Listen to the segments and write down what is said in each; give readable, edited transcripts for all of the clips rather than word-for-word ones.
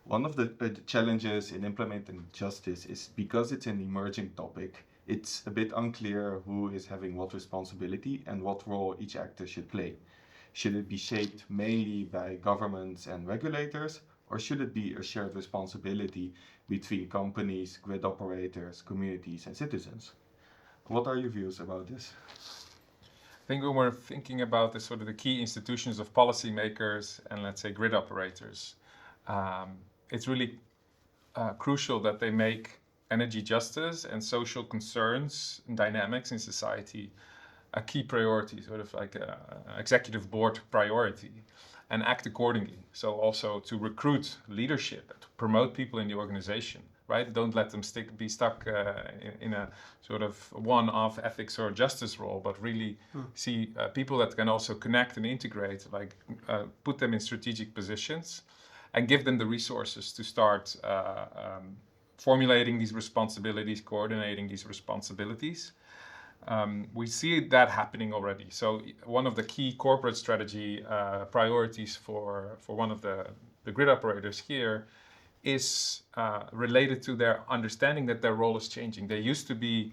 One of the challenges in implementing justice is because it's an emerging topic, it's a bit unclear who is having what responsibility and what role each actor should play. Should it be shaped mainly by governments and regulators, or should it be a shared responsibility between companies, grid operators, communities, and citizens? What are your views about this? I think when we're thinking about the sort of the key institutions of policymakers and let's say grid operators, it's really crucial that they make energy justice and social concerns and dynamics in society a key priority, sort of like an executive board priority, and act accordingly. So also to recruit leadership, to promote people in the organization, right? Don't let them be stuck in a sort of one-off ethics or justice role, but really see people that can also connect and integrate, like put them in strategic positions and give them the resources to start formulating these responsibilities, coordinating these responsibilities. We see that happening already. So one of the key corporate strategy priorities for one of the grid operators here is related to their understanding that their role is changing. They used to be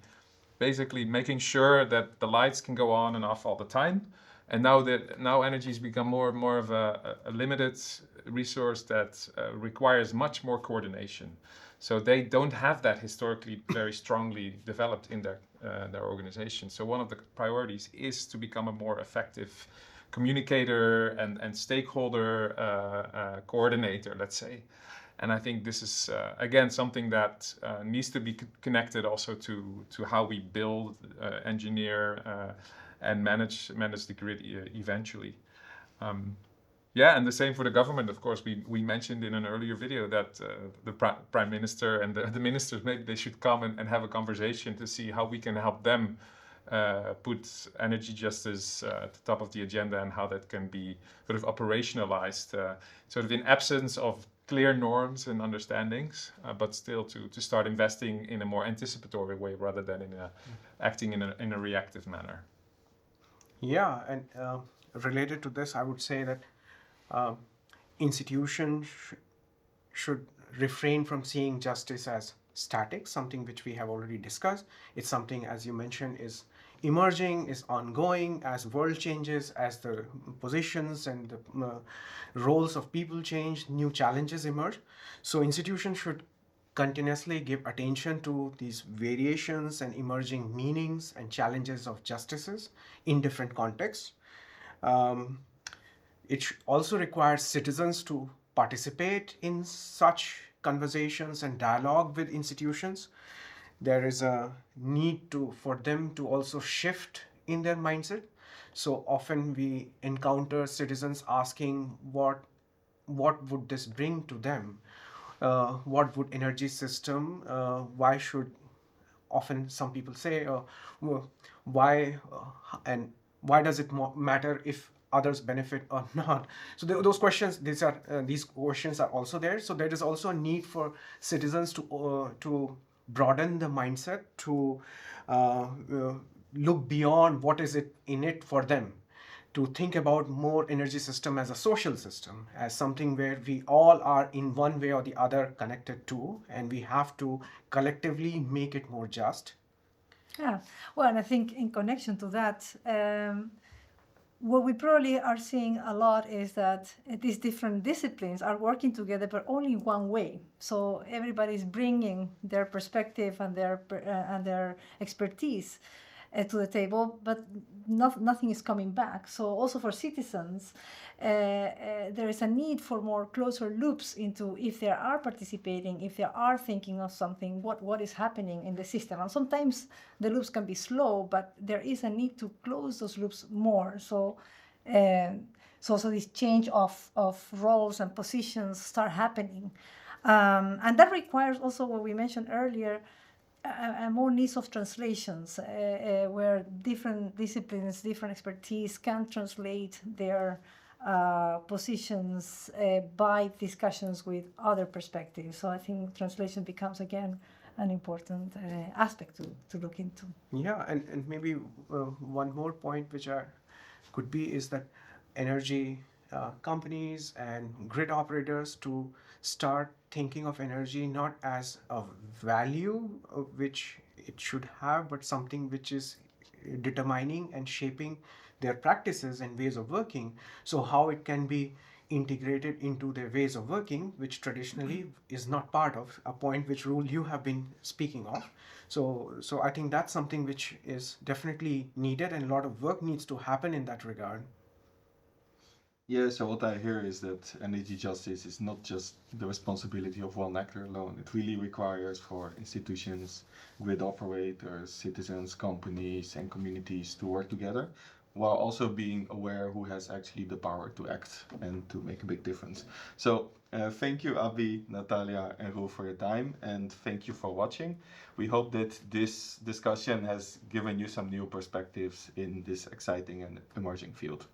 basically making sure that the lights can go on and off all the time. And now energy has become more and more of a limited resource that requires much more coordination. So they don't have that historically very strongly developed in their organization. So one of the priorities is to become a more effective communicator and stakeholder coordinator, let's say. And I think this is, again, something that needs to be connected also to how we build, engineer, and manage the grid eventually. Yeah, and the same for the government. Of course, we mentioned in an earlier video that the prime minister and the ministers, maybe they should come and have a conversation to see how we can help them put energy justice at the top of the agenda and how that can be sort of operationalized, sort of in absence of clear norms and understandings, but still to start investing in a more anticipatory way rather than acting in a reactive manner. Yeah, and related to this, I would say that institutions should refrain from seeing justice as static, something which we have already discussed. It's something, as you mentioned, is emerging, is ongoing as world changes, as the positions and the roles of people change, new challenges emerge. So institutions should continuously give attention to these variations and emerging meanings and challenges of justices in different contexts. It also requires citizens to participate in such conversations and dialogue with institutions. There is a need for them to also shift in their mindset. So often we encounter citizens asking what would this bring to them? What would energy system? Why should often some people say why and why does it matter if others benefit or not? So those questions, these questions are also there. So there is also a need for citizens to broaden the mindset, to look beyond what is it in it for them, to think about more energy system as a social system, as something where we all are in one way or the other connected to, and we have to collectively make it more just. Yeah, well, and I think in connection to that, what we probably are seeing a lot is that these different disciplines are working together, but only one way. So everybody's bringing their perspective and their expertise to the table, but nothing is coming back. So also for citizens, there is a need for more closer loops into if they are participating, if they are thinking of something, what is happening in the system. And sometimes the loops can be slow, but there is a need to close those loops more. So this change of roles and positions start happening. And that requires also what we mentioned earlier, a more needs of translations, where different disciplines, different expertise can translate their positions by discussions with other perspectives. So I think translation becomes again an important aspect to look into. Yeah, and maybe one more point which could be is that energy companies and grid operators to start thinking of energy not as a value which it should have, but something which is determining and shaping their practices and ways of working. So how it can be integrated into their ways of working, which traditionally is not part of a point which Rule you have been speaking of. So I think that's something which is definitely needed, and a lot of work needs to happen in that regard. Yeah, so what I hear is that energy justice is not just the responsibility of one actor alone. It really requires for institutions, grid operators, citizens, companies, and communities to work together while also being aware who has actually the power to act and to make a big difference. So, thank you, Abi, Natalia, and Roel for your time, and thank you for watching. We hope that this discussion has given you some new perspectives in this exciting and emerging field.